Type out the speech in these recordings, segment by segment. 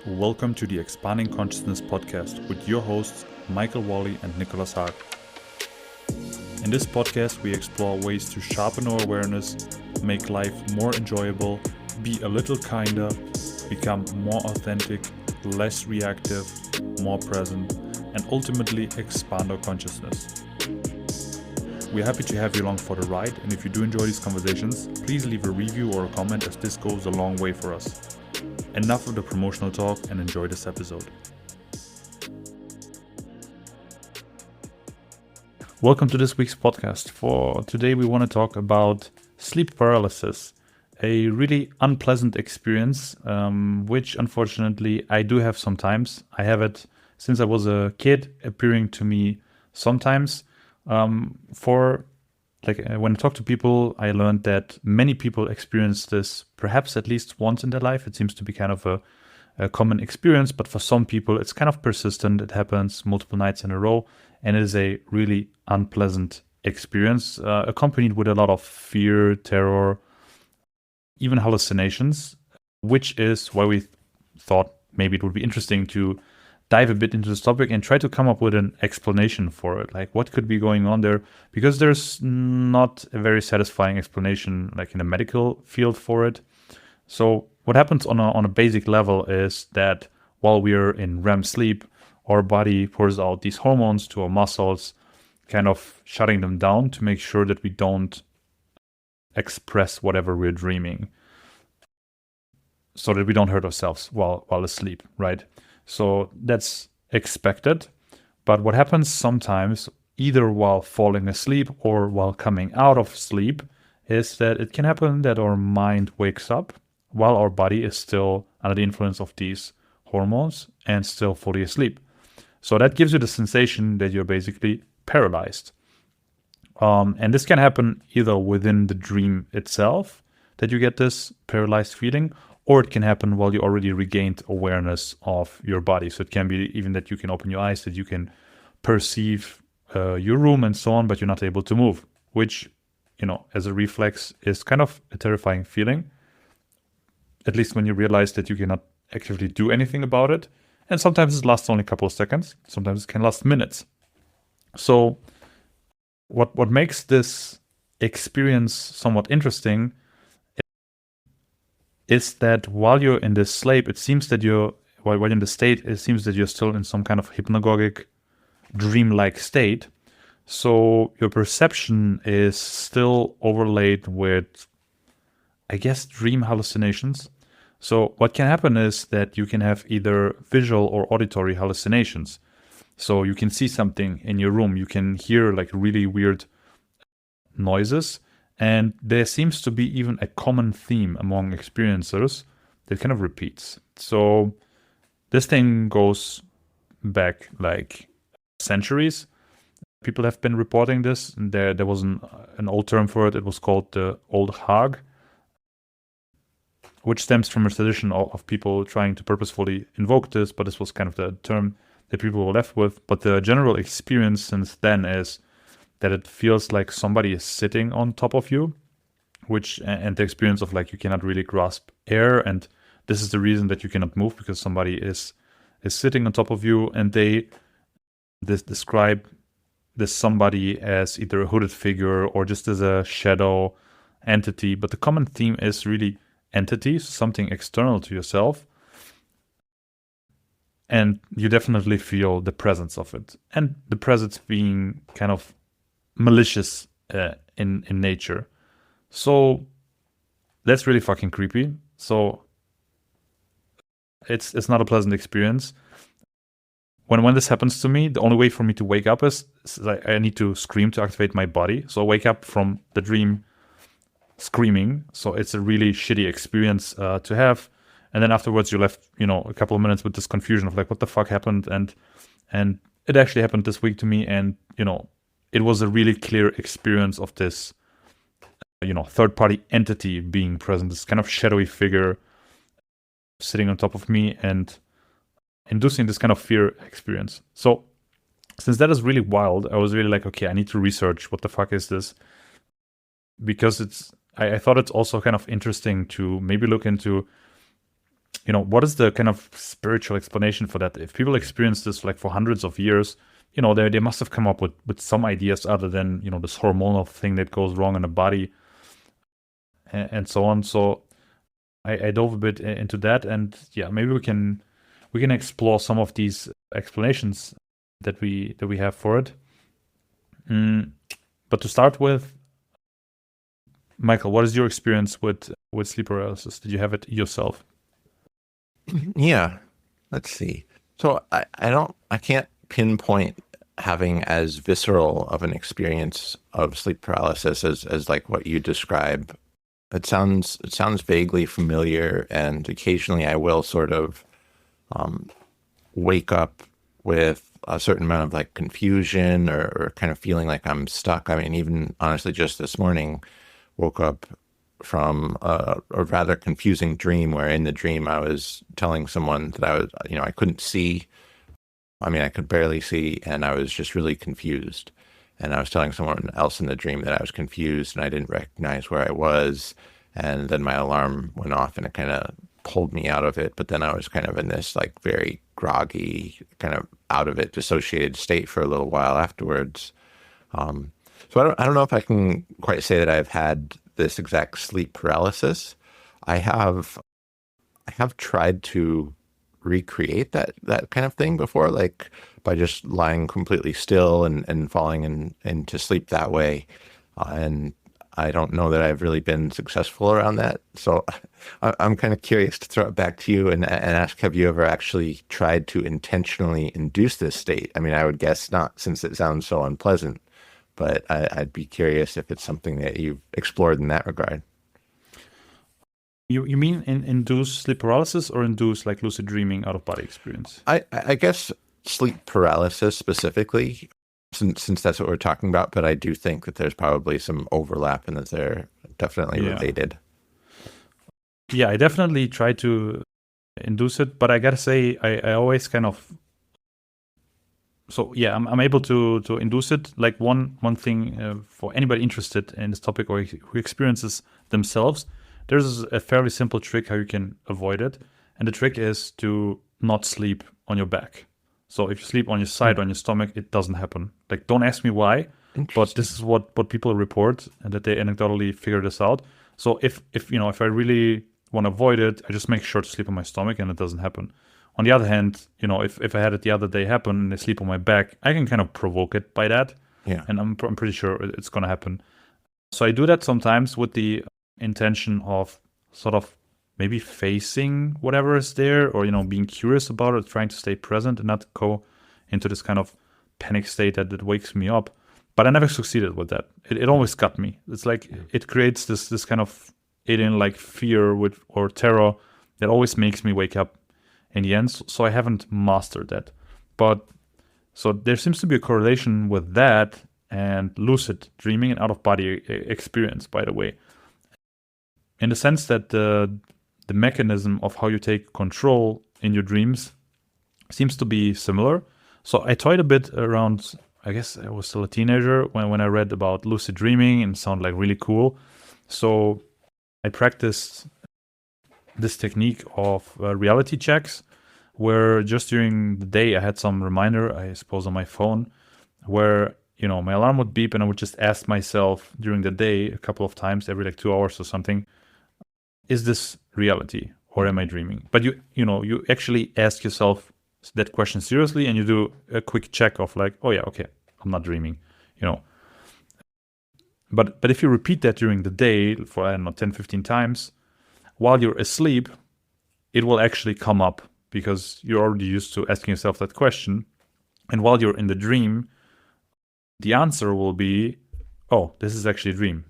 Welcome to the Expanding Consciousness podcast with your hosts Michael Wally and Nicholas Haag. In this podcast, we explore ways to sharpen our awareness, make life more enjoyable, be a little kinder, become more authentic, less reactive, more present, and ultimately expand our consciousness. We're happy to have you along for the ride, and if you do enjoy these conversations, please leave a review or a comment, as this goes a long way for us. Enough of the promotional talk and enjoy this episode. Welcome to this week's podcast. For today, we want to talk about sleep paralysis, a really unpleasant experience, which unfortunately I do have sometimes. I have it since I was a kid, appearing to me sometimes. When I talk to people, I learned that many people experience this perhaps at least once in their life. It seems to be kind of a common experience, but for some people it's kind of persistent. It happens multiple nights in a row, and it is a really unpleasant experience, accompanied with a lot of fear, terror, even hallucinations, which is why we thought maybe it would be interesting to dive a bit into this topic and try to come up with an explanation for it, like what could be going on there, because there's not a very satisfying explanation like in the medical field for it. So what happens on a basic level is that while we're in REM sleep, our body pours out these hormones to our muscles, kind of shutting them down to make sure that we don't express whatever we're dreaming, so that we don't hurt ourselves while asleep, right? So that's expected. But what happens sometimes, either while falling asleep or while coming out of sleep, is that it can happen that our mind wakes up while our body is still under the influence of these hormones and still fully asleep. So that gives you the sensation that you're basically paralyzed. And this can happen either within the dream itself, that you get this paralyzed feeling, or it can happen while you already regained awareness of your body. So it can be even that you can open your eyes, that you can perceive your room and so on, but you're not able to move, which, as a reflex is kind of a terrifying feeling, at least when you realize that you cannot actively do anything about it. And sometimes it lasts only a couple of seconds. Sometimes it can last minutes. So what makes this experience somewhat interesting is that while you're in this sleep, it seems that while you're in the state, it seems that you're still in some kind of hypnagogic, dreamlike state. So your perception is still overlaid with, I guess, dream hallucinations. So what can happen is that you can have either visual or auditory hallucinations. So you can see something in your room, you can hear like really weird noises, and there seems to be even a common theme among experiencers that kind of repeats. So this thing goes back like centuries. People have been reporting this. And there was an old term for it. It was called the Old Hag, which stems from a tradition of people trying to purposefully invoke this, but this was kind of the term that people were left with. But the general experience since then is that it feels like somebody is sitting on top of you, and the experience of like you cannot really grasp air, and this is the reason that you cannot move, because somebody is sitting on top of you, and they describe this somebody as either a hooded figure or just as a shadow entity. But the common theme is really entities, something external to yourself, and you definitely feel the presence of it, and the presence being kind of malicious in nature. So that's really fucking creepy. So it's not a pleasant experience. When this happens to me, the only way for me to wake up is I need to scream to activate my body. So I wake up from the dream screaming. So it's a really shitty experience to have. And then afterwards you're left, a couple of minutes with this confusion of like, what the fuck happened? And it actually happened this week to me. And, it was a really clear experience of this, third-party entity being present, this kind of shadowy figure sitting on top of me and inducing this kind of fear experience. So since that is really wild, I was really like, okay, I need to research what the fuck is this, because I thought it's also kind of interesting to maybe look into, what is the kind of spiritual explanation for that? If people experience this like for hundreds of years, they must have come up with some ideas other than, this hormonal thing that goes wrong in the body and so on. So I dove a bit into that, and yeah, maybe we can explore some of these explanations that we have for it. But to start with, Michael, what is your experience with sleep paralysis? Did you have it yourself? Yeah, let's see. So I can't pinpoint having as visceral of an experience of sleep paralysis as like what you describe. It sounds vaguely familiar, and occasionally I will sort of wake up with a certain amount of like confusion or kind of feeling like I'm stuck. I mean, even honestly, just this morning, woke up from a rather confusing dream where in the dream I was telling someone that I couldn't see. I mean, I could barely see, and I was just really confused. And I was telling someone else in the dream that I was confused and I didn't recognize where I was. And then my alarm went off and it kind of pulled me out of it. But then I was kind of in this like very groggy, kind of out of it, dissociated state for a little while afterwards. So I don't know if I can quite say that I've had this exact sleep paralysis. I have tried to recreate that kind of thing before, like by just lying completely still and falling into sleep that way. And I don't know that I've really been successful around that. So I'm kind of curious to throw it back to you and ask, have you ever actually tried to intentionally induce this state? I mean, I would guess not, since it sounds so unpleasant, but I'd be curious if it's something that you've explored in that regard. You mean induce sleep paralysis or induce like lucid dreaming out of body experience? I guess sleep paralysis specifically, since that's what we're talking about, but I do think that there's probably some overlap and that they're definitely related. Yeah, I definitely try to induce it, but I gotta say, I always kind of. So yeah, I'm able to induce it. Like one thing for anybody interested in this topic or who experiences themselves, there's a fairly simple trick how you can avoid it, and the trick is to not sleep on your back. So if you sleep on your side, on your stomach, it doesn't happen. Like, don't ask me why, but this is what people report, and that they anecdotally figure this out. So if I really want to avoid it, I just make sure to sleep on my stomach, and it doesn't happen. On the other hand, if I had it the other day happen and I sleep on my back, I can kind of provoke it by that. Yeah. And I'm pretty sure it's going to happen. So I do that sometimes with the intention of sort of maybe facing whatever is there, or, being curious about it, trying to stay present and not go into this kind of panic state that wakes me up. But I never succeeded with that. It always got me. It's like it creates this kind of alien-like fear or terror that always makes me wake up in the end. So I haven't mastered that. But so there seems to be a correlation with that and lucid dreaming and out-of-body experience, by the way. In the sense that the mechanism of how you take control in your dreams seems to be similar. So I toyed a bit around, I guess I was still a teenager when I read about lucid dreaming, and it sounded like really cool. So I practiced this technique of reality checks, where just during the day I had some reminder, I suppose on my phone, where my alarm would beep and I would just ask myself during the day a couple of times, every like 2 hours or something, is this reality or am I dreaming? But you actually ask yourself that question seriously, and you do a quick check of like, oh yeah, okay, I'm not dreaming, But if you repeat that during the day for, I don't know, 10, 15 times, while you're asleep, it will actually come up because you're already used to asking yourself that question. And while you're in the dream, the answer will be, oh, this is actually a dream.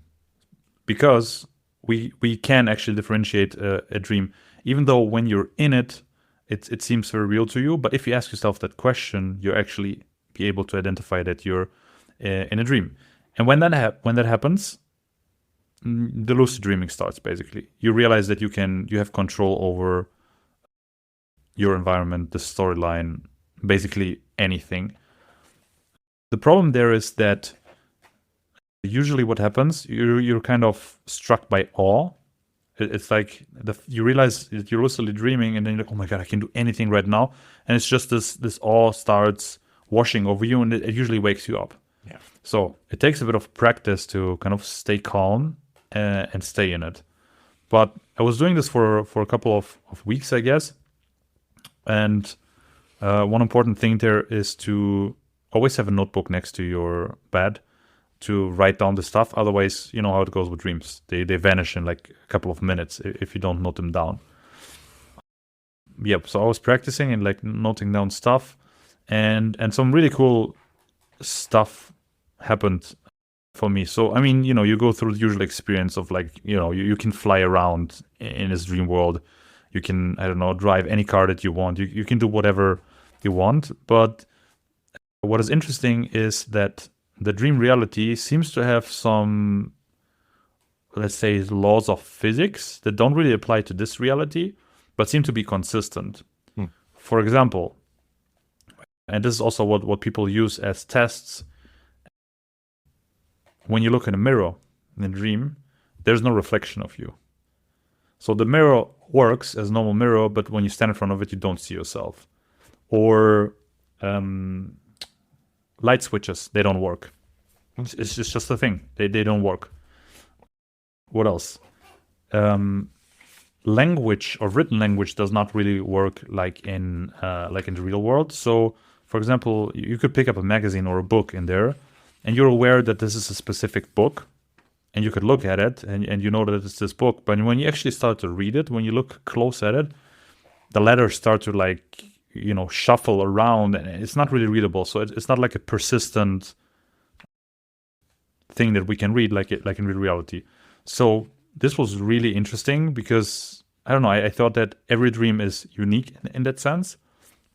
Because we can actually differentiate a dream, even though when you're in it, it seems very real to you. But if you ask yourself that question, you actually be able to identify that you're in a dream. And when that happens, the lucid dreaming starts. Basically, you realize that you have control over your environment, the storyline, basically anything. The problem there is that Usually what happens, you're kind of struck by awe. It's like you realize that you're lucidly dreaming, and then you're like, oh my God, I can do anything right now. And it's just this awe starts washing over you, and it usually wakes you up. Yeah. So it takes a bit of practice to kind of stay calm and stay in it. But I was doing this for a couple of weeks, I guess. And one important thing there is to always have a notebook next to your bed to write down the stuff. Otherwise, you know how it goes with dreams. They vanish in like a couple of minutes if you don't note them down. Yep, so I was practicing and like noting down stuff, and some really cool stuff happened for me. So, I mean, you know, you go through the usual experience of like, you know, you can fly around in this dream world. You can, I don't know, drive any car that you want. You can do whatever you want. But what is interesting is that the dream reality seems to have some, let's say, laws of physics that don't really apply to this reality, but seem to be consistent. For example, and this is also what people use as tests, when you look in a mirror in a dream, there's no reflection of you. So the mirror works as a normal mirror, but when you stand in front of it, you don't see yourself. Or light switches, they don't work. It's just a thing. They don't work. What else? Language or written language does not really work like in the real world. So, for example, you could pick up a magazine or a book in there, and you're aware that this is a specific book, and you could look at it, and you know that it's this book. But when you actually start to read it, when you look close at it, the letters start to like, you know, shuffle around, and it's not really readable. So it's not like a persistent thing that we can read like in real reality. So this was really interesting because, I don't know, I thought that every dream is unique in that sense,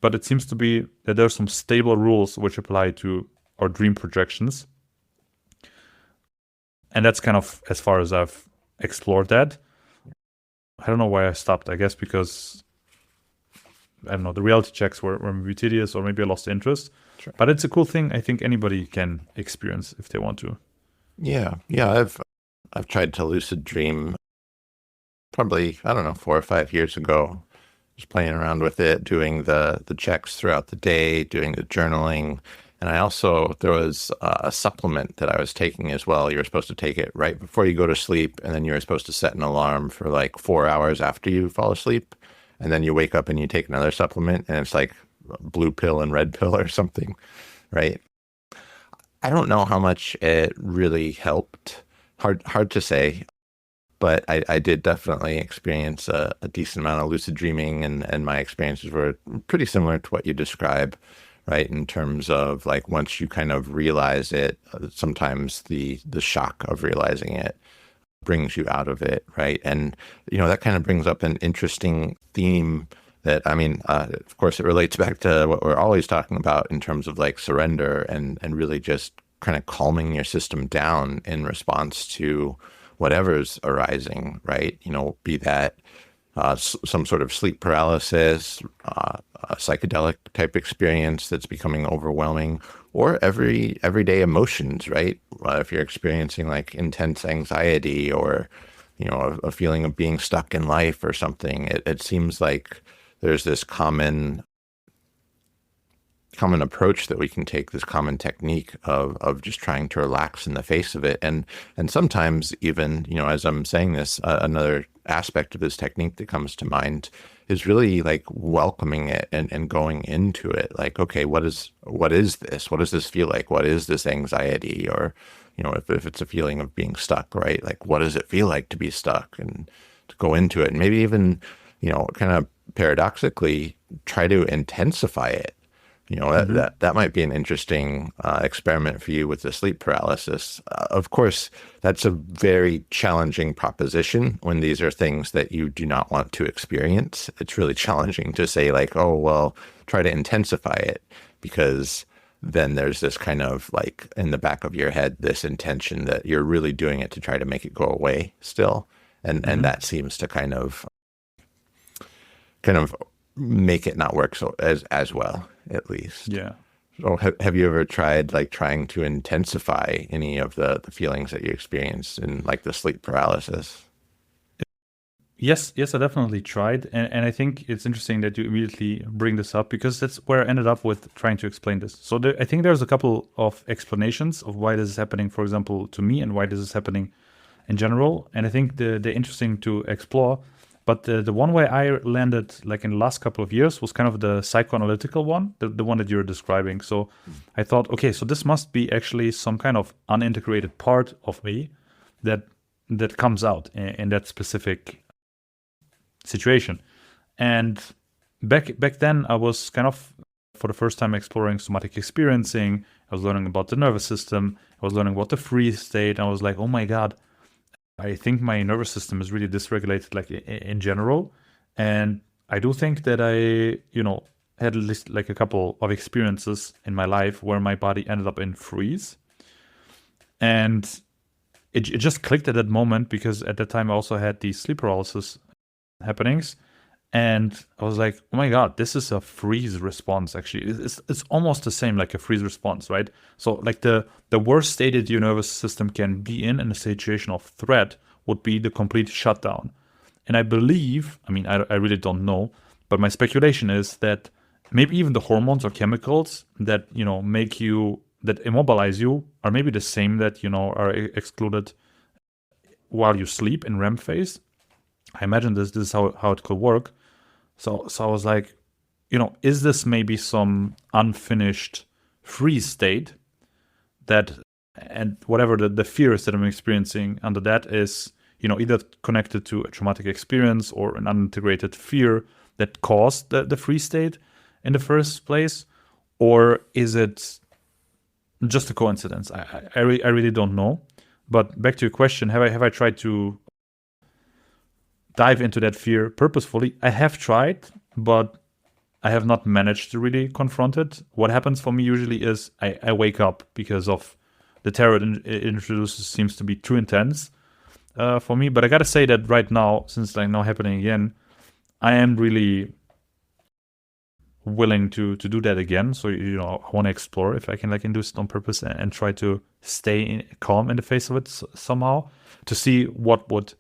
but it seems to be that there are some stable rules which apply to our dream projections. And that's kind of as far as I've explored that. I don't know why I stopped, I guess because, I don't know, the reality checks were maybe tedious, or maybe I lost interest. Sure. But it's a cool thing I think anybody can experience if they want to. Yeah. I've tried to lucid dream probably, I don't know, 4 or 5 years ago. Just playing around with it, doing the checks throughout the day, doing the journaling. And there was a supplement that I was taking as well. You were supposed to take it right before you go to sleep, and then you were supposed to set an alarm for like 4 hours after you fall asleep. And then you wake up and you take another supplement, and it's like blue pill and red pill or something, right? I don't know how much it really helped. Hard to say. But I did definitely experience a decent amount of lucid dreaming, and my experiences were pretty similar to what you describe, right? In terms of like once you kind of realize it, sometimes the shock of realizing it brings you out of it, right? And, you know, that kind of brings up an interesting theme that, I mean, of course, it relates back to what we're always talking about in terms of like surrender and really just kind of calming your system down in response to whatever's arising, right? You know, be that some sort of sleep paralysis, a psychedelic type experience that's becoming overwhelming, or everyday emotions, right? If you're experiencing like intense anxiety, or, you know, a feeling of being stuck in life or something, it seems like there's this common approach that we can take, this common technique of just trying to relax in the face of it. And sometimes even, you know, as I'm saying this, another aspect of this technique that comes to mind is really like welcoming it and going into it. Like, okay, what is this? What does this feel like? What is this anxiety? Or, you know, if it's a feeling of being stuck, right? Like, what does it feel like to be stuck? And to go into it, and maybe even, you know, kind of paradoxically try to intensify it. You know, that might be an interesting experiment for you with the sleep paralysis. Of course, that's a very challenging proposition when these are things that you do not want to experience. It's really challenging to say like, oh, well, try to intensify it, because then there's this kind of like in the back of your head, this intention that you're really doing it to try to make it go away still. And that seems to kind of make it not work so as well, at least. Yeah. So have you ever tried like trying to intensify any of the feelings that you experience in like the sleep paralysis? Yes, yes, I definitely tried, and I think it's interesting that you immediately bring this up because that's where I ended up with trying to explain this. So I think there's a couple of explanations of why this is happening, for example, to me, and why this is happening in general. And I think they're interesting to explore. But the one way I landed, like in the last couple of years, was kind of the psychoanalytical one, the one that you're describing. So I thought, okay, so this must be actually some kind of unintegrated part of me that comes out in that specific situation. And back then, I was kind of for the first time exploring somatic experiencing. I was learning about the nervous system. I was learning about the freeze state. I was like, oh my god, I think my nervous system is really dysregulated, like in general. And I do think that I, had at least like a couple of experiences in my life where my body ended up in freeze. And it just clicked at that moment because at that time I also had these sleep paralysis happenings. And I was like, oh my god, this is a freeze response. Actually, it's almost the same like a freeze response, right? So like the worst state that your nervous system can be in a situation of threat would be the complete shutdown. And I believe, I mean, I really don't know, but my speculation is that maybe even the hormones or chemicals that make you, that immobilize you, are maybe the same that are excluded while you sleep in REM phase. I imagine this is how it could work. So I was like, is this maybe some unfinished freeze state that, and whatever the fears that I'm experiencing under that is, either connected to a traumatic experience or an unintegrated fear that caused the freeze state in the first place? Or is it just a coincidence? I really don't know. But back to your question, have I tried to dive into that fear purposefully? I have tried, but I have not managed to really confront it. What happens for me usually is I wake up because of the terror it introduces seems to be too intense for me. But I gotta say that right now, since like now happening again, I am really willing to do that again. So I want to explore if I can like induce it on purpose and try to stay calm in the face of it somehow to see what would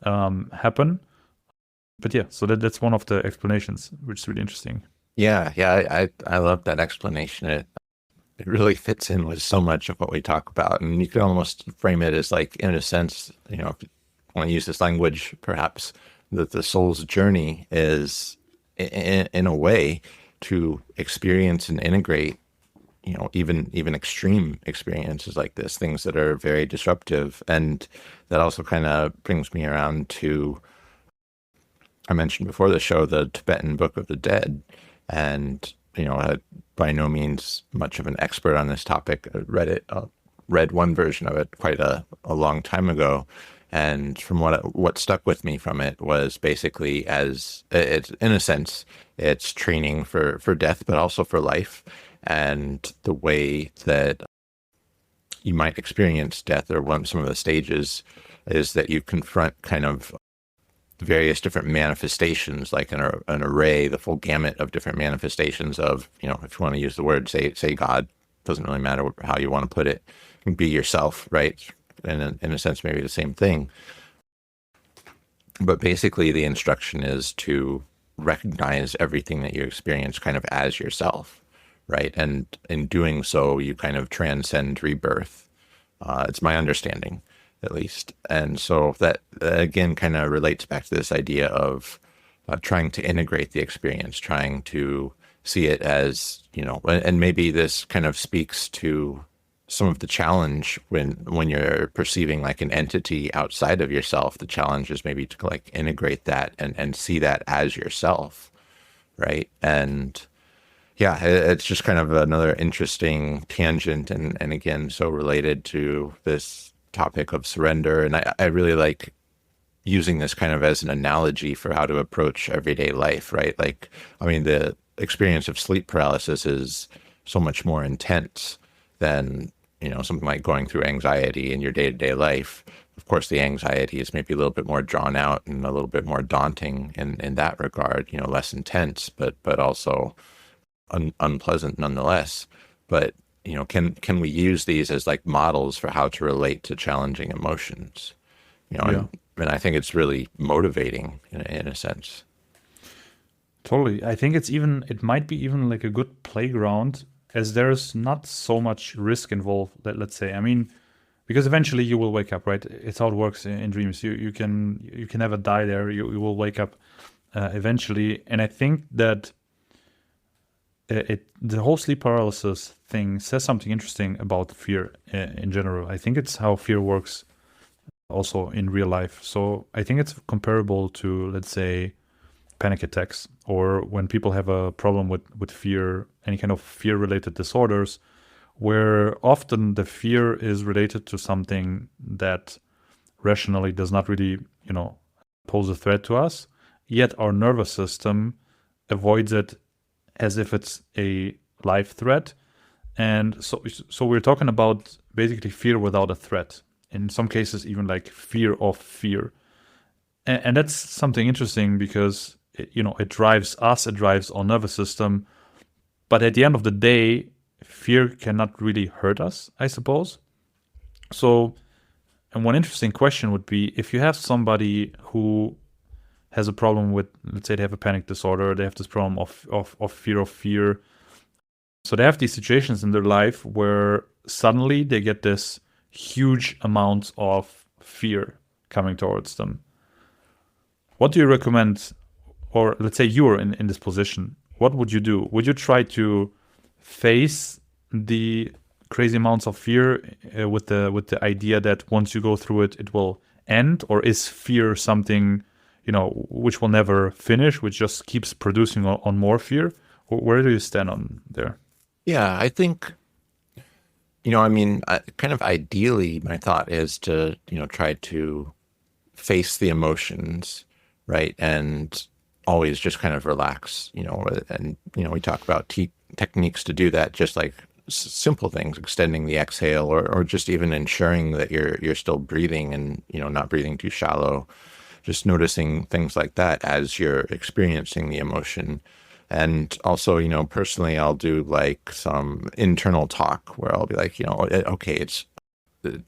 happen. But yeah, so that's one of the explanations, which is really interesting. Yeah, I love that explanation. It really fits in with so much of what we talk about, and you can almost frame it as like, in a sense, if you want to use this language, perhaps that the soul's journey is, in a way, to experience and integrate, even extreme experiences like this, things that are very disruptive. And that also kind of brings me around to, I mentioned before the show, the Tibetan Book of the Dead. And, by no means much of an expert on this topic. I read one version of it quite a long time ago. And from what stuck with me from it was basically, as it's, in a sense, it's training for death, but also for life. And the way that you might experience death, or some of the stages, is that you confront kind of various different manifestations, like an array, the full gamut of different manifestations of, if you want to use the word, say God, doesn't really matter how you want to put it, be yourself, right? And in a sense, maybe the same thing. But basically the instruction is to recognize everything that you experience kind of as yourself, right? And in doing so, you kind of transcend rebirth. It's my understanding, at least. And so that, again, kind of relates back to this idea of trying to integrate the experience, trying to see it as, and maybe this kind of speaks to some of the challenge when you're perceiving like an entity outside of yourself. The challenge is maybe to like integrate that and see that as yourself, right? And yeah, it's just kind of another interesting tangent, and again, so related to this topic of surrender. And I really like using this kind of as an analogy for how to approach everyday life, right? Like, I mean, the experience of sleep paralysis is so much more intense than, something like going through anxiety in your day-to-day life. Of course, the anxiety is maybe a little bit more drawn out and a little bit more daunting in that regard, less intense, but also unpleasant nonetheless. but can we use these as like models for how to relate to challenging emotions? And I think it's really motivating in a sense. Totally. I think it might be even like a good playground, as there's not so much risk involved, let's say. I mean, because eventually you will wake up, right? It's how it works in dreams. You can never die there. You will wake up eventually. And I think that the whole sleep paralysis thing says something interesting about fear in general. I think it's how fear works also in real life. So I think it's comparable to, let's say, panic attacks, or when people have a problem with fear, any kind of fear related disorders, where often the fear is related to something that rationally does not really, pose a threat to us, yet our nervous system avoids it as if it's a live threat. And so we're talking about basically fear without a threat. In some cases, even like fear of fear. And that's something interesting because it drives us, it drives our nervous system. But at the end of the day, fear cannot really hurt us, I suppose. So, and one interesting question would be, if you have somebody who has a problem with, let's say they have a panic disorder, they have this problem of fear of fear. So they have these situations in their life where suddenly they get this huge amount of fear coming towards them. What do you recommend? Or let's say you are in this position. What would you do? Would you try to face the crazy amounts of fear with the idea that once you go through it, it will end? Or is fear something, which will never finish, which just keeps producing on more fear? Where do you stand on there? Yeah, I think, kind of ideally, my thought is to, try to face the emotions, right? And always just kind of relax, and, we talk about techniques to do that, just like simple things, extending the exhale, or just even ensuring that you're still breathing and, not breathing too shallow, just noticing things like that as you're experiencing the emotion. And also, personally, I'll do like some internal talk where I'll be like, okay,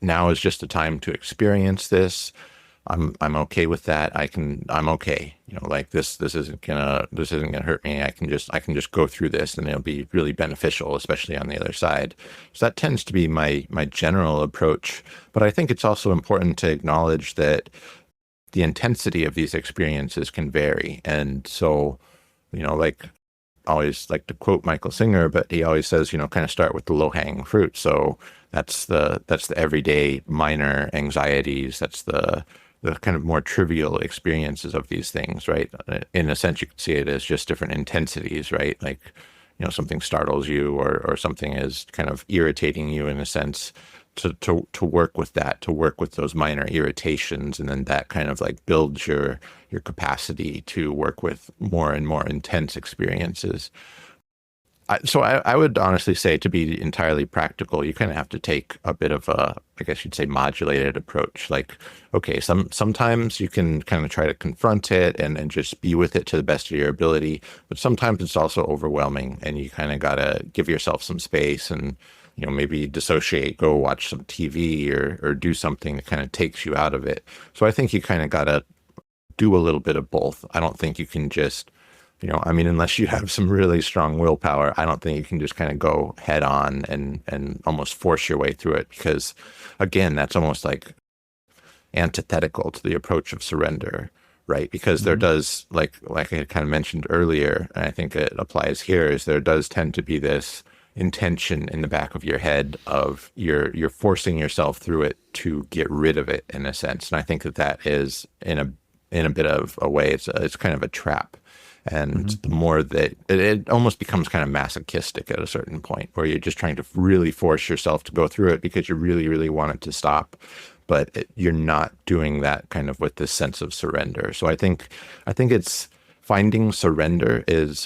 now is just the time to experience this. I'm okay with that. I'm okay. Like this isn't gonna hurt me. I can just go through this and it'll be really beneficial, especially on the other side. So that tends to be my general approach. But I think it's also important to acknowledge that the intensity of these experiences can vary. And so, like, I always like to quote Michael Singer, but he always says, kind of start with the low-hanging fruit. So that's the everyday minor anxieties. That's the kind of more trivial experiences of these things, right? In a sense, you could see it as just different intensities, right? Like, something startles you, or something is kind of irritating you in a sense. To work with that, to work with those minor irritations, and then that kind of like builds your capacity to work with more and more intense experiences. So I would honestly say, to be entirely practical, you kind of have to take a bit of a, I guess you'd say, modulated approach. Like, okay, sometimes you can kind of try to confront it and just be with it to the best of your ability, but sometimes it's also overwhelming, and you kind of got to give yourself some space and, maybe dissociate, go watch some TV or do something that kind of takes you out of it. So I think you kind of got to do a little bit of both. I don't think you can just, unless you have some really strong willpower, I don't think you can just kind of go head on and almost force your way through it, because again, that's almost like antithetical to the approach of surrender, right? Because there does, like I kind of mentioned earlier, and I think it applies here, is there does tend to be this intention in the back of your head of you're forcing yourself through it to get rid of it, in a sense. And I think that is in a bit of a way, it's kind of a trap. And the more that it almost becomes kind of masochistic at a certain point, where you're just trying to really force yourself to go through it because you really, really want it to stop. But you're not doing that kind of with this sense of surrender. So I think it's finding surrender is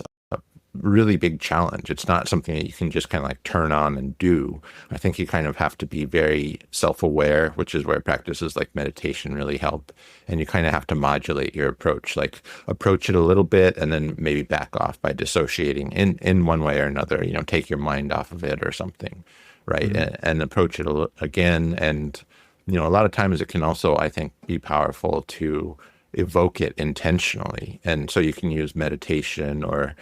really big challenge. It's not something that you can just kind of like turn on and do. I think you kind of have to be very self-aware, which is where practices like meditation really help. And you kind of have to modulate your approach, like approach it a little bit and then maybe back off by dissociating in one way or another, take your mind off of it or something, right? And approach it again. And, a lot of times it can also, I think, be powerful to evoke it intentionally. And so you can use meditation or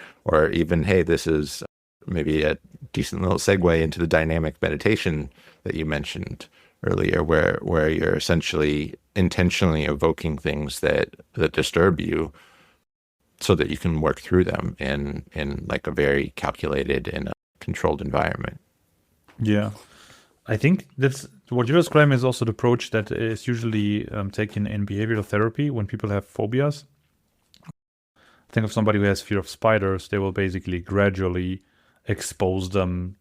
even, hey, this is maybe a decent little segue into the dynamic meditation that you mentioned earlier, where you're essentially intentionally evoking things that disturb you so that you can work through them in like a very calculated and controlled environment. Yeah. I think that's what you're describing is also the approach that is usually taken in behavioral therapy when people have phobias. Think of somebody who has fear of spiders. They will basically gradually expose them,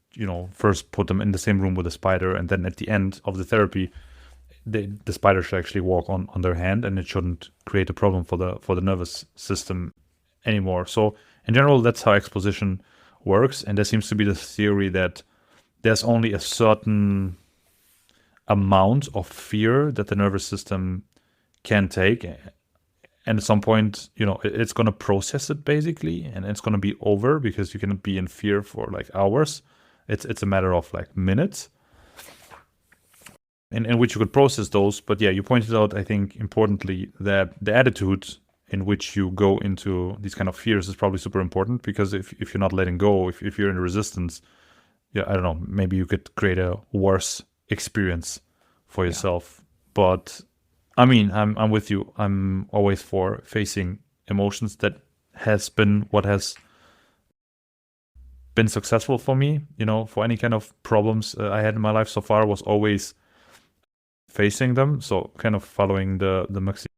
first put them in the same room with a spider, and then at the end of the therapy, the spider should actually walk on their hand, and it shouldn't create a problem for the nervous system anymore. So in general, that's how exposition works, and there seems to be this theory that there's only a certain amount of fear that the nervous system can take. And at some point, it's going to process it basically, and it's going to be over because you cannot be in fear for like hours. It's a matter of like minutes in which you could process those. But yeah, you pointed out, I think, importantly, that the attitude in which you go into these kind of fears is probably super important, because if you're not letting go, if you're in resistance, yeah, I don't know, maybe you could create a worse experience for yourself. But I mean, I'm with you. I'm always for facing emotions. That has been what has been successful for me, for any kind of problems I had in my life so far, was always facing them. So kind of following the maxim,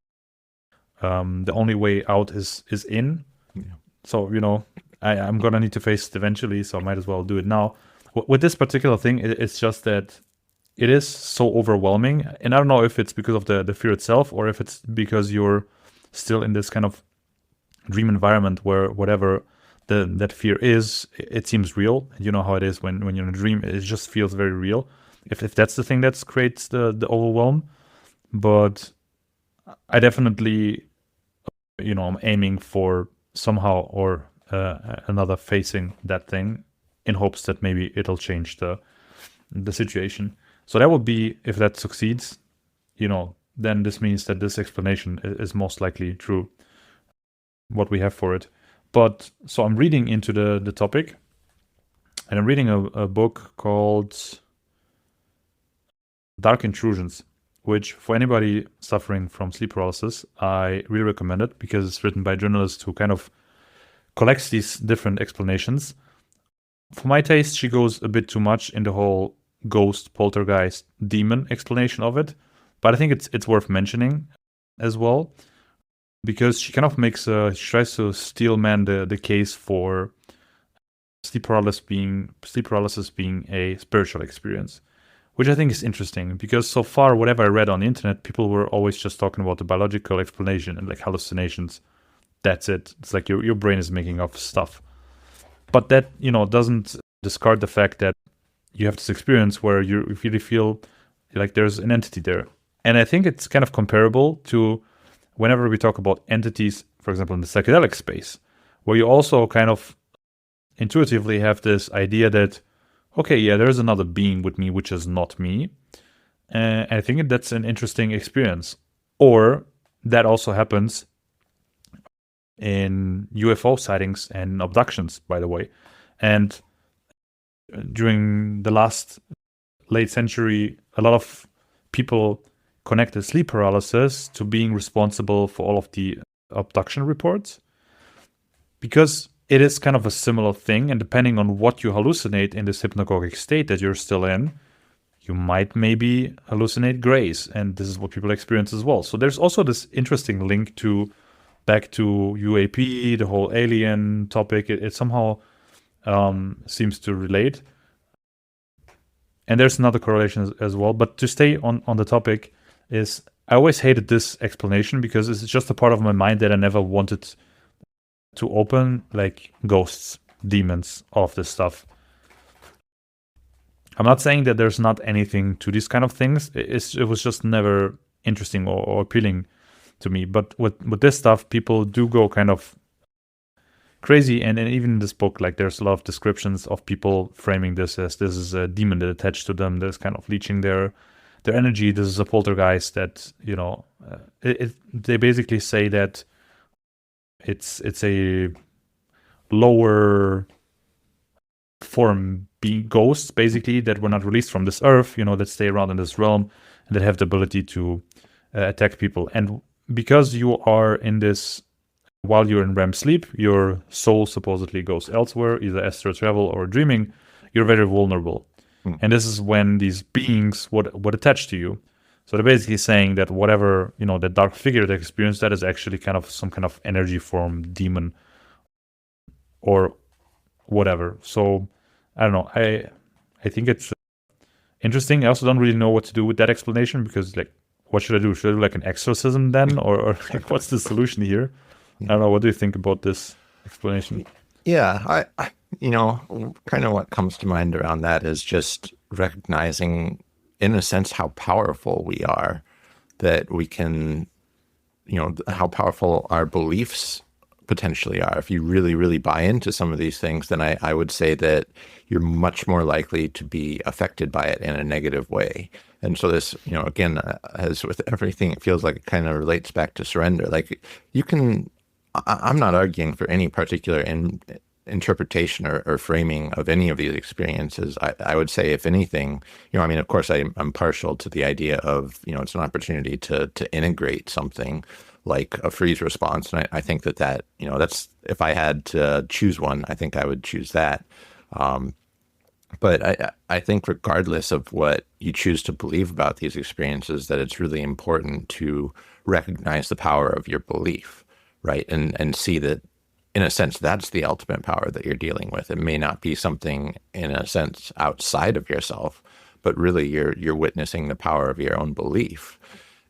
the only way out is in. Yeah. So, I'm going to need to face it eventually, so I might as well do it now. With this particular thing, it's just that it is so overwhelming. And I don't know if it's because of the fear itself, or if it's because you're still in this kind of dream environment where whatever that fear is, it seems real. And you know how it is when you're in a dream, it just feels very real. If that's the thing that creates the overwhelm. But I definitely, I'm aiming for somehow or another facing that thing, in hopes that maybe it'll change the situation. So that would be, if that succeeds, then this means that this explanation is most likely true, what we have for it. But so I'm reading into the topic, and I'm reading a book called Dark Intrusions, which for anybody suffering from sleep paralysis, I really recommend it, because it's written by a journalist who kind of collects these different explanations. For my taste, she goes a bit too much in the whole ghost, poltergeist, demon explanation of it. But I think it's worth mentioning as well, because she kind of she tries to steelman the case for sleep paralysis being a spiritual experience, which I think is interesting, because so far, whatever I read on the internet, people were always just talking about the biological explanation and like hallucinations. That's it. It's like your brain is making up stuff. But that, doesn't discard the fact that you have this experience where you really feel like there's an entity there. And I think it's kind of comparable to whenever we talk about entities, for example, in the psychedelic space, where you also kind of intuitively have this idea that, okay, yeah, there's another being with me, which is not me. And I think that's an interesting experience. Or that also happens in UFO sightings and abductions, by the way. And during the last late century, a lot of people connected sleep paralysis to being responsible for all of the abduction reports, because it is kind of a similar thing. And depending on what you hallucinate in this hypnagogic state that you're still in, you might maybe hallucinate grays. And this is what people experience as well. So there's also this interesting link back to UAP, the whole alien topic. It somehow seems to relate. And there's another correlation as well. But to stay on the topic, is I always hated this explanation, because it's just a part of my mind that I never wanted to open, like ghosts. demons of this stuff. I'm not saying that there's not anything to these kind of things. It was just never interesting or appealing to me. But with this stuff, people do go kind of crazy. And even in this book, like there's a lot of descriptions of people framing this as this is a demon that attached to them that's kind of leeching their energy. This is a poltergeist that, they basically say that it's a lower form being ghosts, basically, that were not released from this earth, that stay around in this realm and that have the ability to attack people. And because you are in this, while you're in REM sleep, your soul supposedly goes elsewhere, either astral travel or dreaming. You're very vulnerable. And this is when these beings would attach to you. So they're basically saying that whatever, the dark figure they experience, that is actually kind of some kind of energy form, demon, or whatever. So I don't know. I think it's interesting. I also don't really know what to do with that explanation, because like, what should I do? Should I do like an exorcism then? Or like, what's the solution here? I don't know. What do you think about this explanation? Yeah, I kind of what comes to mind around that is just recognizing, in a sense, how powerful we are, that we can, how powerful our beliefs potentially are. If you really, really buy into some of these things, then I would say that you're much more likely to be affected by it in a negative way. And so this, again, as with everything, it feels like it kind of relates back to surrender. Like I'm not arguing for any particular interpretation or framing of any of these experiences. I would say, if anything, of course, I'm partial to the idea of, it's an opportunity to integrate something like a freeze response. And I think that that's, if I had to choose one, I think I would choose that. But I think regardless of what you choose to believe about these experiences, that it's really important to recognize the power of your belief, right? And see that, in a sense, that's the ultimate power that you're dealing with. It may not be something, in a sense, outside of yourself, but really you're witnessing the power of your own belief.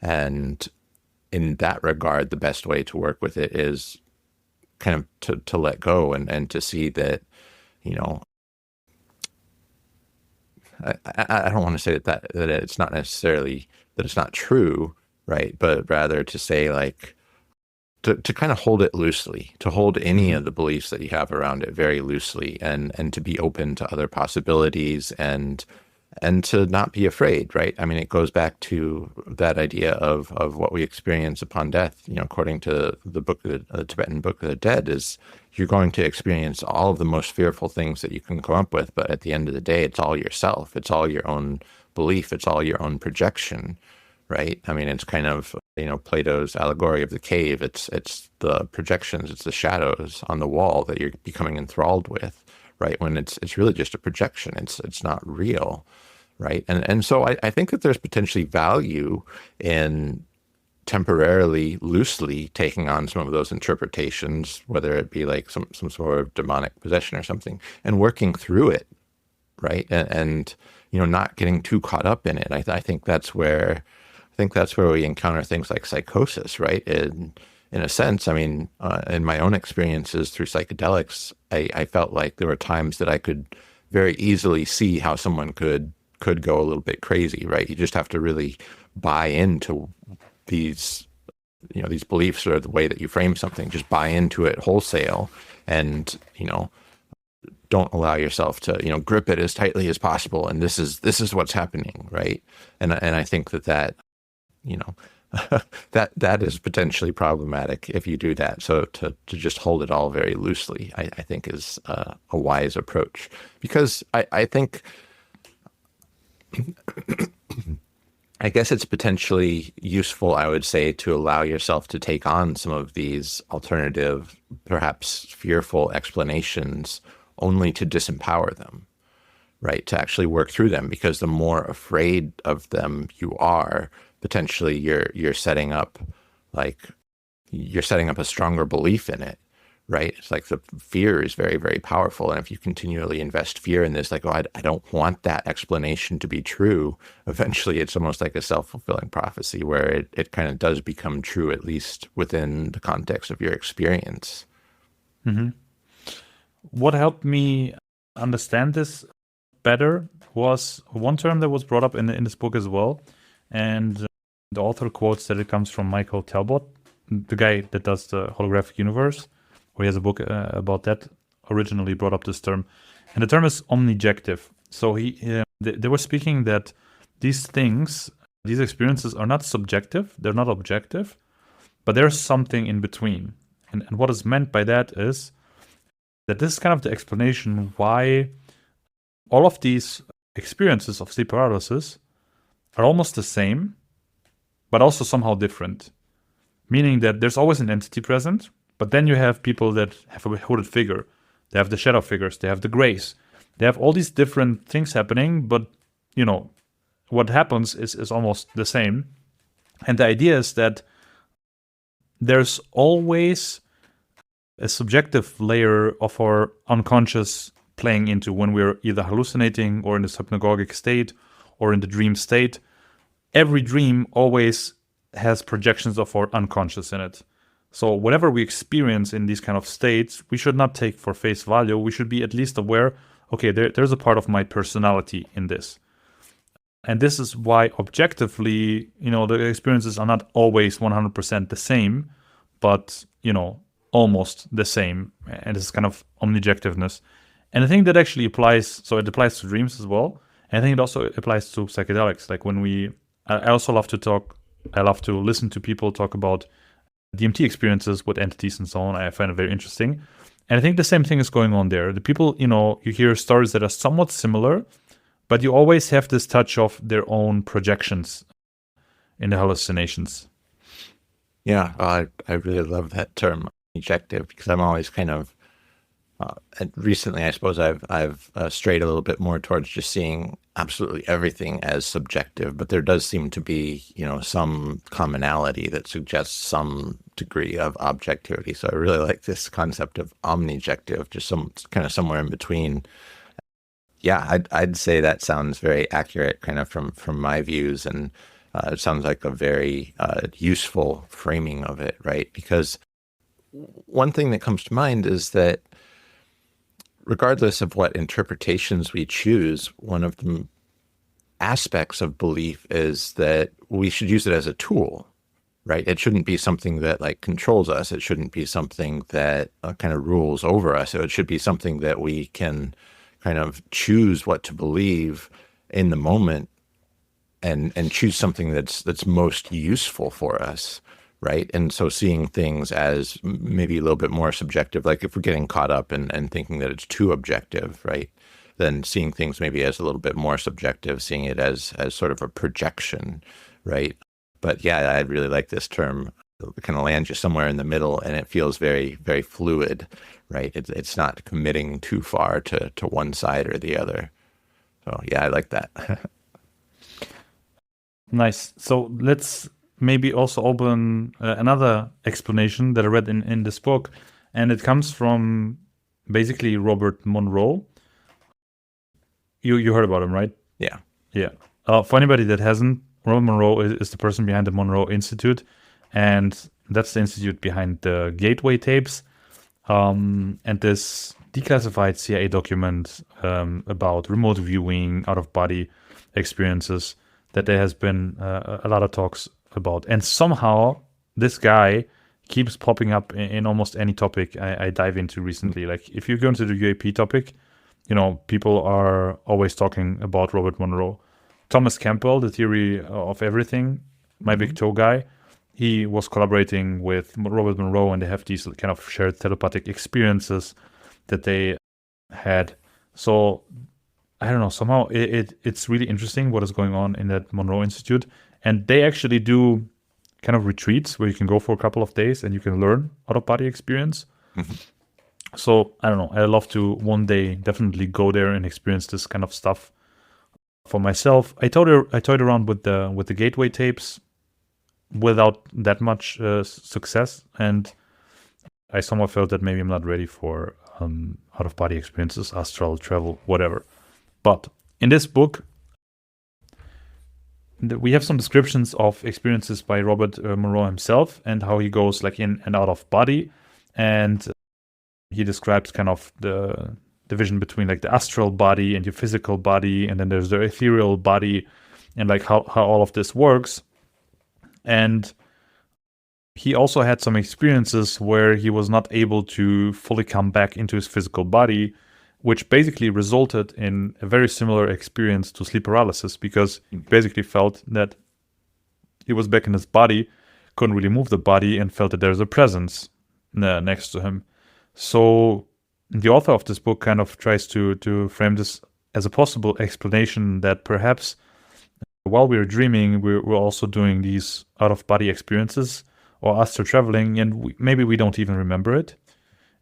And in that regard, the best way to work with it is kind of to let go and to see that, I don't want to say that it's not necessarily that it's not true, right? But rather to say, like, to kind of hold it loosely, to hold any of the beliefs that you have around it very loosely, and to be open to other possibilities, and to not be afraid, right? I mean, it goes back to that idea of what we experience upon death. According to the Tibetan Book of the Dead, is you're going to experience all of the most fearful things that you can come up with, but at the end of the day, it's all yourself. It's all your own belief. It's all your own projection, right? I mean, it's kind of, Plato's allegory of the cave. It's the projections, it's the shadows on the wall that you're becoming enthralled with, right? When it's really just a projection. It's not real, right? And so I think that there's potentially value in temporarily, loosely taking on some of those interpretations, whether it be like some sort of demonic possession or something, and working through it, right? And not getting too caught up in it. I think that's where we encounter things like psychosis, right? In a sense, I mean, in my own experiences through psychedelics, I felt like there were times that I could very easily see how someone could go a little bit crazy, right? You just have to really buy into these beliefs, or the way that you frame something. Just buy into it wholesale, and don't allow yourself to grip it as tightly as possible. And this is what's happening, right? And I think that that is potentially problematic if you do that. So to just hold it all very loosely, I think is a wise approach, because I think I guess it's potentially useful, I would say, to allow yourself to take on some of these alternative, perhaps fearful explanations, only to disempower them, right? To actually work through them, because the more afraid of them you are, potentially you're setting up a stronger belief in it, right? It's like the fear is very, very powerful. And if you continually invest fear in this, like, oh, I don't want that explanation to be true, eventually it's almost like a self-fulfilling prophecy, where it kind of does become true, at least within the context of your experience. Mm-hmm. what helped me understand this better was one term that was brought up in this book as well, and the author quotes that it comes from Michael Talbot, the guy that does the holographic universe, where he has a book about that. Originally brought up this term, and the term is omnijective. So they were speaking that these things, these experiences are not subjective, they're not objective, but there's something in between. And what is meant by that is that this is kind of the explanation why all of these experiences of sleep paralysis are almost the same, but also somehow different. Meaning that there's always an entity present, but then you have people that have a hooded figure. They have the shadow figures, they have the grays. They have all these different things happening, but, what happens is almost the same. And the idea is that there's always a subjective layer of our unconscious playing into when we're either hallucinating or in this hypnagogic state or in the dream state. Every dream always has projections of our unconscious in it. So whatever we experience in these kind of states, we should not take for face value. We should be at least aware, okay, there's a part of my personality in this. And this is why objectively, the experiences are not always 100% the same, but, almost the same. And this is kind of omnijectiveness. And I think that actually applies, so it applies to dreams as well. And I think it also applies to psychedelics. Like I also love to listen to people talk about DMT experiences with entities and so on. I find it very interesting. And I think the same thing is going on there. The people, you hear stories that are somewhat similar, but you always have this touch of their own projections in the hallucinations. Yeah, I really love that term, objective, because I'm always kind of, and recently I suppose I've strayed a little bit more towards just seeing absolutely everything as subjective, but there does seem to be, some commonality that suggests some degree of objectivity. So I really like this concept of omnijective, just some kind of somewhere in between. Yeah, I'd say that sounds very accurate, kind of from my views, and it sounds like a very useful framing of it, right? Because one thing that comes to mind is that regardless of what interpretations we choose, one of the aspects of belief is that we should use it as a tool, right? It shouldn't be something that controls us. It shouldn't be something that kind of rules over us. So it should be something that we can kind of choose what to believe in the moment and choose something that's most useful for us. Right. And so seeing things as maybe a little bit more subjective, like if we're getting caught up and thinking that it's too objective, right, then seeing things maybe as a little bit more subjective, seeing it as sort of a projection. Right. But yeah, I really like this term. It kind of lands you somewhere in the middle, and it feels very, very fluid. Right. It's not committing too far to one side or the other. So, yeah, I like that. Nice. So let's maybe also open another explanation that I read in this book, and it comes from basically Robert Monroe. You heard about him, right? Yeah. Yeah. For anybody that hasn't, Robert Monroe is the person behind the Monroe Institute, and that's the institute behind the Gateway tapes, and this declassified CIA document about remote viewing, out-of-body experiences that there has been a lot of talks about. And somehow this guy keeps popping up in almost any topic I dive into recently. Like if you go into the UAP topic, people are always talking about Robert Monroe. Thomas Campbell, the theory of everything, my big toe guy, he was collaborating with Robert Monroe, and they have these kind of shared telepathic experiences that they had. So I don't know, somehow it's really interesting what is going on in that Monroe Institute. And they actually do kind of retreats where you can go for a couple of days and you can learn out-of-body experience. So, I don't know, I love to one day definitely go there and experience this kind of stuff for myself. I toyed around with the Gateway tapes without that much success. And I somehow felt that maybe I'm not ready for out-of-body experiences, astral travel, whatever. But in this book, we have some descriptions of experiences by Robert Monroe himself and how he goes in and out of body. And he describes kind of the division between like the astral body and your physical body, and then there's the ethereal body, and like how all of this works. And he also had some experiences where he was not able to fully come back into his physical body, which basically resulted in a very similar experience to sleep paralysis, because he basically felt that he was back in his body, couldn't really move the body, and felt that there's a presence next to him. So the author of this book kind of tries to frame this as a possible explanation that perhaps while we're dreaming, we're also doing these out-of-body experiences or astral traveling, and maybe we don't even remember it.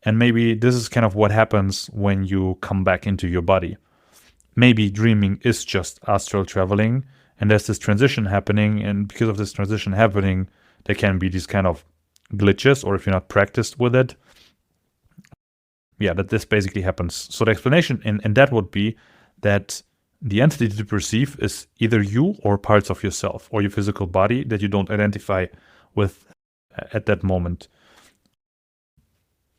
And maybe this is kind of what happens when you come back into your body. Maybe dreaming is just astral traveling, and there's this transition happening, and because of this transition happening, there can be these kind of glitches, or if you're not practiced with it, that this basically happens. So the explanation in that would be that the entity to perceive is either you or parts of yourself or your physical body that you don't identify with at that moment.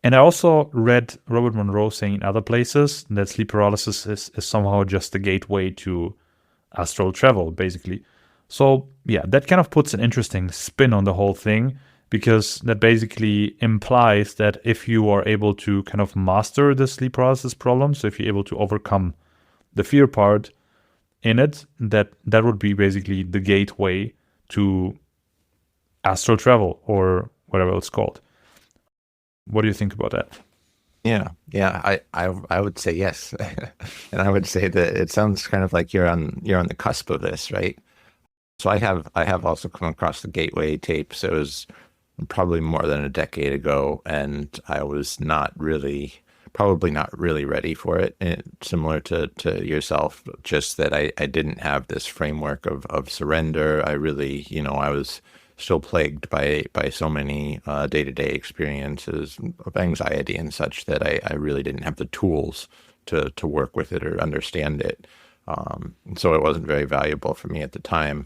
And I also read Robert Monroe saying in other places that sleep paralysis is somehow just a gateway to astral travel, basically. So that kind of puts an interesting spin on the whole thing, because that basically implies that if you are able to kind of master the sleep paralysis problem, so if you're able to overcome the fear part in it, that would be basically the gateway to astral travel or whatever it's called. What do you think about that? Yeah, I would say yes, and I would say that it sounds kind of like you're on the cusp of this, right? So I have also come across the Gateway tapes. It was probably more than a decade ago, and I was probably not really ready for it. And similar to yourself, just that I didn't have this framework of surrender. I really, I was still plagued by so many day-to-day experiences of anxiety and such that I really didn't have the tools to work with it or understand it. So it wasn't very valuable for me at the time.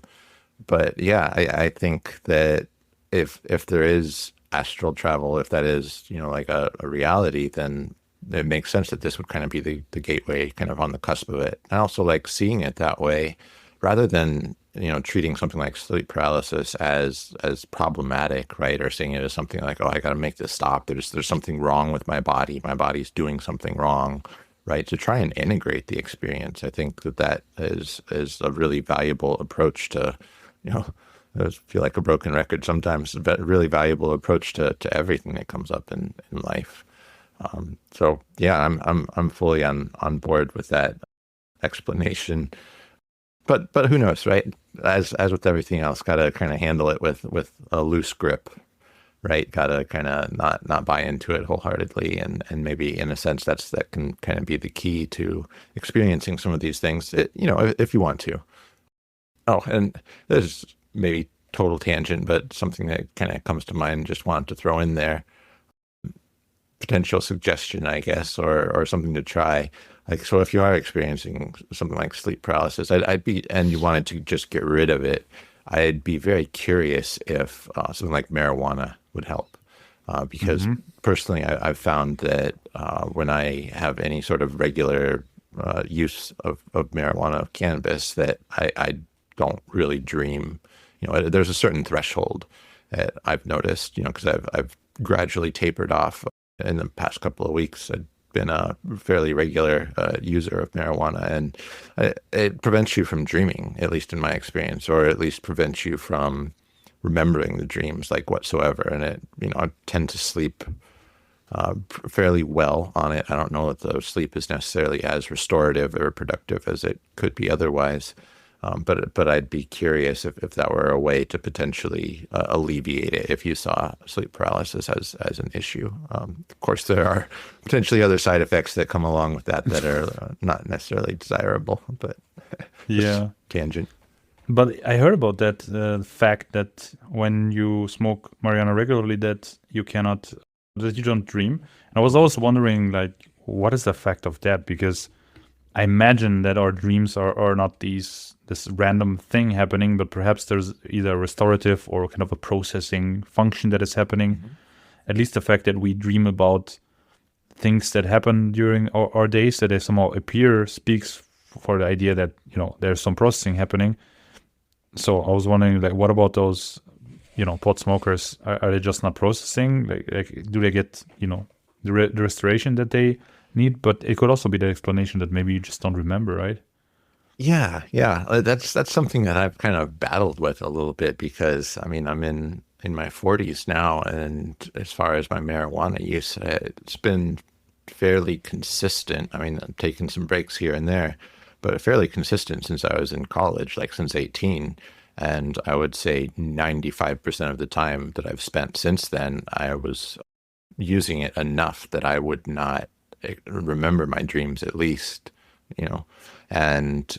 But yeah, I think that if there is astral travel, if that is, like a reality, then it makes sense that this would kind of be the gateway kind of on the cusp of it. I also like seeing it that way rather than, treating something like sleep paralysis as problematic, right? Or seeing it as something like, oh, I got to make this stop. There's something wrong with my body. My body's doing something wrong, right? To try and integrate the experience. I think that is a really valuable approach to, I feel like a broken record sometimes, a really valuable approach to everything that comes up in life. So yeah, I'm fully on board with that explanation. But who knows, right? As with everything else, gotta kind of handle it with a loose grip, right? Gotta kind of not buy into it wholeheartedly, and maybe in a sense that can kind of be the key to experiencing some of these things, if you want to. Oh, and there's maybe total tangent, but something that kind of comes to mind, just wanted to throw in there. Potential suggestion, I guess, or something to try. Like, so if you are experiencing something like sleep paralysis, and you wanted to just get rid of it, I'd be very curious if something like marijuana would help. Because personally, I've found that when I have any sort of regular use of marijuana, of cannabis, that I don't really dream. There's a certain threshold that I've noticed, because I've gradually tapered off in the past couple of weeks. I've been a fairly regular user of marijuana, and it prevents you from dreaming, at least in my experience, or at least prevents you from remembering the dreams like whatsoever. And I tend to sleep fairly well on it. I don't know that the sleep is necessarily as restorative or productive as it could be otherwise. But I'd be curious if that were a way to potentially alleviate it if you saw sleep paralysis as an issue. Of course, there are potentially other side effects that come along with that are not necessarily desirable, but yeah, tangent. But I heard about that fact that when you smoke marijuana regularly, that you don't dream. And I was always wondering, like, what is the effect of that? Because I imagine that our dreams are not this random thing happening, but perhaps there's either a restorative or kind of a processing function that is happening. At least the fact that we dream about things that happen during our days that they somehow appear speaks for the idea that, you know, there's some processing happening. So I was wondering, like, what about those, you know, pot smokers? Are they just not processing? Like do they get, you know, the restoration that they need? But it could also be the explanation that maybe you just don't remember, right? Yeah, yeah. That's something that I've kind of battled with a little bit because I mean I'm in my 40s now, and as far as my marijuana use, it's been fairly consistent. I mean, I'm taking some breaks here and there, but fairly consistent since I was in college, like since 18. And I would say 95% of the time that I've spent since then, I was using it enough that I would not remember my dreams at least, you know. And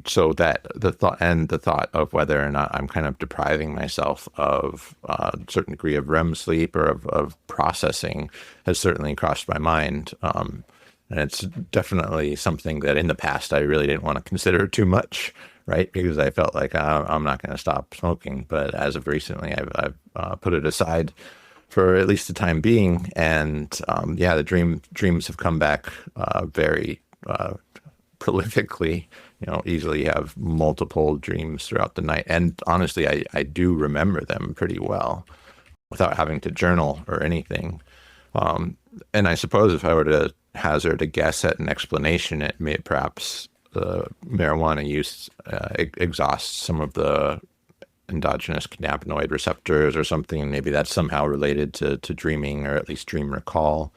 so that the thought of whether or not I'm kind of depriving myself of a certain degree of REM sleep or of processing has certainly crossed my mind. And it's definitely something that in the past I really didn't want to consider too much, right? Because I felt like I'm not going to stop smoking. But as of recently, I've put it aside for at least the time being. And yeah, the dreams have come back very prolifically. You know, easily have multiple dreams throughout the night. And honestly, I do remember them pretty well without having to journal or anything. And I suppose if I were to hazard a guess at an explanation, it may perhaps the marijuana use exhausts some of the endogenous cannabinoid receptors or something, and maybe that's somehow related to dreaming, or at least dream recall.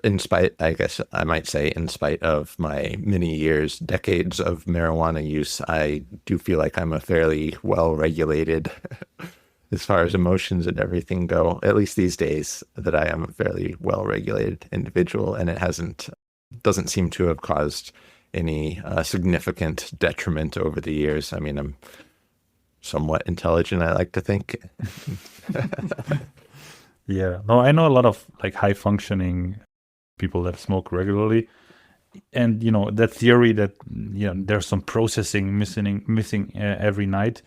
In spite, I guess I might say, in spite of my many years, decades of marijuana use, I do feel like I'm a fairly well-regulated, as far as emotions and everything go, at least these days, that I am a fairly well-regulated individual, and it doesn't seem to have caused any significant detriment over the years. I mean, I'm somewhat intelligent, I like to think. Yeah, no, I know a lot of like high functioning people that smoke regularly, and you know that theory that, you know, there's some processing missing every night.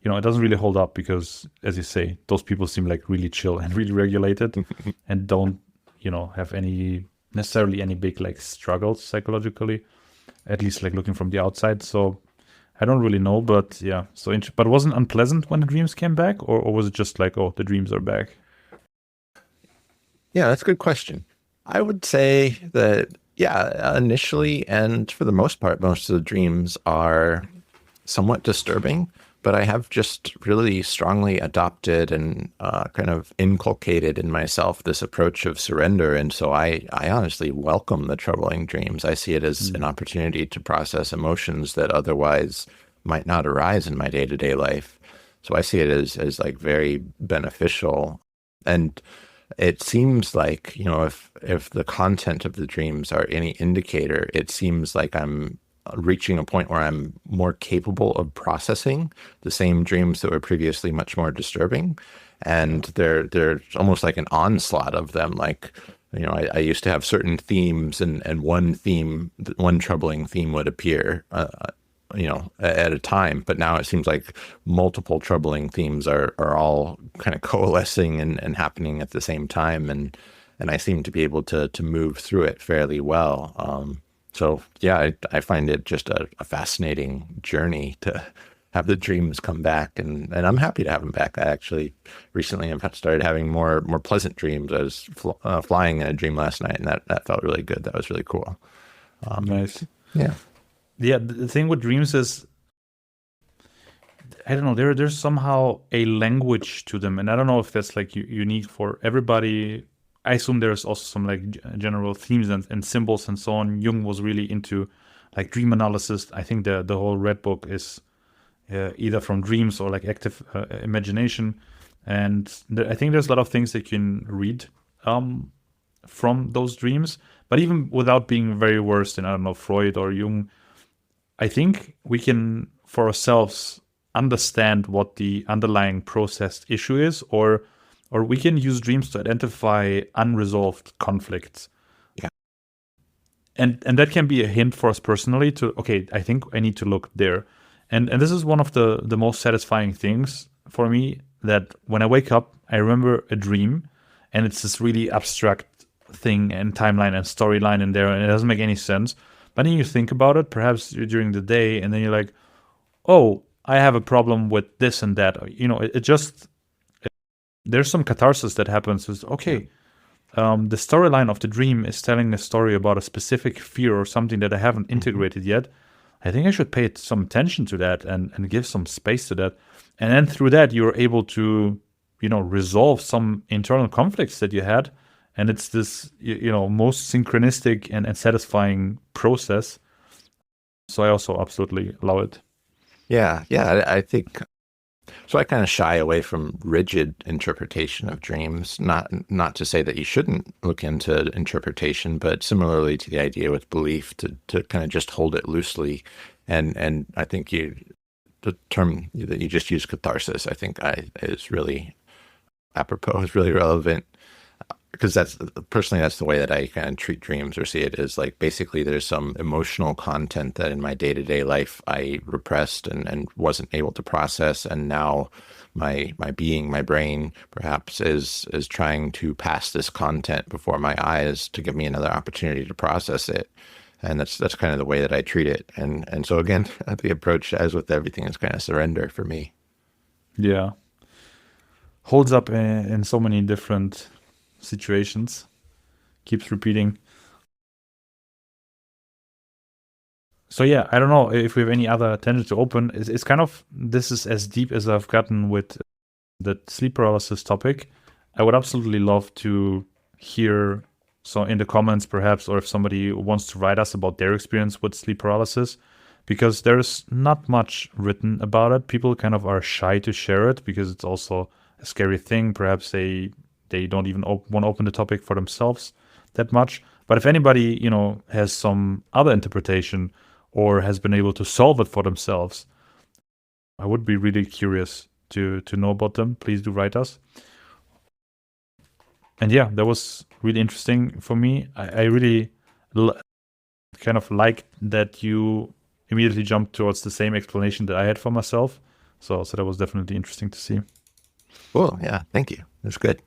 You know, it doesn't really hold up because, as you say, those people seem like really chill and really regulated, and don't, you know, have necessarily any big like struggles psychologically, at least like looking from the outside. So I don't really know, but yeah. So, but it wasn't unpleasant when the dreams came back, or was it just like, oh, the dreams are back? Yeah, that's a good question. I would say that, yeah, initially and for the most part, most of the dreams are somewhat disturbing, but I have just really strongly adopted and kind of inculcated in myself this approach of surrender. And so I honestly welcome the troubling dreams. I see it as an opportunity to process emotions that otherwise might not arise in my day-to-day life. So I see it as like very beneficial. And it seems like, you know, if the content of the dreams are any indicator, it seems like I'm reaching a point where I'm more capable of processing the same dreams that were previously much more disturbing. And they're almost like an onslaught of them. Like, you know, I used to have certain themes, and one troubling theme would appear, you know, at a time. But now it seems like multiple troubling themes are all kind of coalescing and happening at the same time. And I seem to be able to move through it fairly well. So yeah, I find it just a fascinating journey to have the dreams come back, and I'm happy to have them back. I actually recently have started having more pleasant dreams. I was flying in a dream last night, and that felt really good. That was really cool. Nice. Yeah. Yeah, the thing with dreams is, I don't know, there's somehow a language to them, and I don't know if that's like unique for everybody. I assume there's also some like general themes and symbols and so on. Jung was really into like dream analysis. I think the whole Red Book is either from dreams or like active imagination, and I think there's a lot of things that you can read from those dreams. But even without being very versed in, I don't know, Freud or Jung, I think we can, for ourselves, understand what the underlying processed issue is, or we can use dreams to identify unresolved conflicts. Yeah. And that can be a hint for us personally to, okay, I think I need to look there. And this is one of the most satisfying things for me, that when I wake up, I remember a dream, and it's this really abstract thing and timeline and storyline in there, and it doesn't make any sense. But then you think about it, perhaps during the day, and then you're like, oh, I have a problem with this and that. There's some catharsis that happens. It's okay. The storyline of the dream is telling a story about a specific fear or something that I haven't integrated yet. I think I should pay some attention to that and give some space to that. And then through that, you're able to, resolve some internal conflicts that you had. And it's this, most synchronistic and satisfying process. So I also absolutely love it. Yeah, I think so. I kind of shy away from rigid interpretation of dreams. Not to say that you shouldn't look into interpretation, but similarly to the idea with belief, to kind of just hold it loosely. And I think the term that you just used, catharsis, I think is really apropos, is really relevant. Because that's the way that I kind of treat dreams or see it, is like basically there's some emotional content that in my day-to-day life I repressed and wasn't able to process, and now my brain perhaps is trying to pass this content before my eyes to give me another opportunity to process it. And that's kind of the way that I treat it. And so again, the approach, as with everything, is kind of surrender for me. Yeah. Holds up in so many different situations, keeps repeating. So yeah, I don't know if we have any other tangents to open. It's kind of, this is as deep as I've gotten with the sleep paralysis topic. I would absolutely love to hear in the comments perhaps, or if somebody wants to write us about their experience with sleep paralysis, because there's not much written about it. People kind of are shy to share it because it's also a scary thing. Perhaps they don't even want to open the topic for themselves that much. But if anybody, has some other interpretation or has been able to solve it for themselves, I would be really curious to know about them. Please do write us. And yeah, that was really interesting for me. I really kind of liked that you immediately jumped towards the same explanation that I had for myself. So that was definitely interesting to see. Cool. Yeah. Thank you. That's good.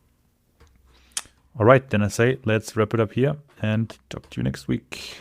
All right, then I say let's wrap it up here and talk to you next week.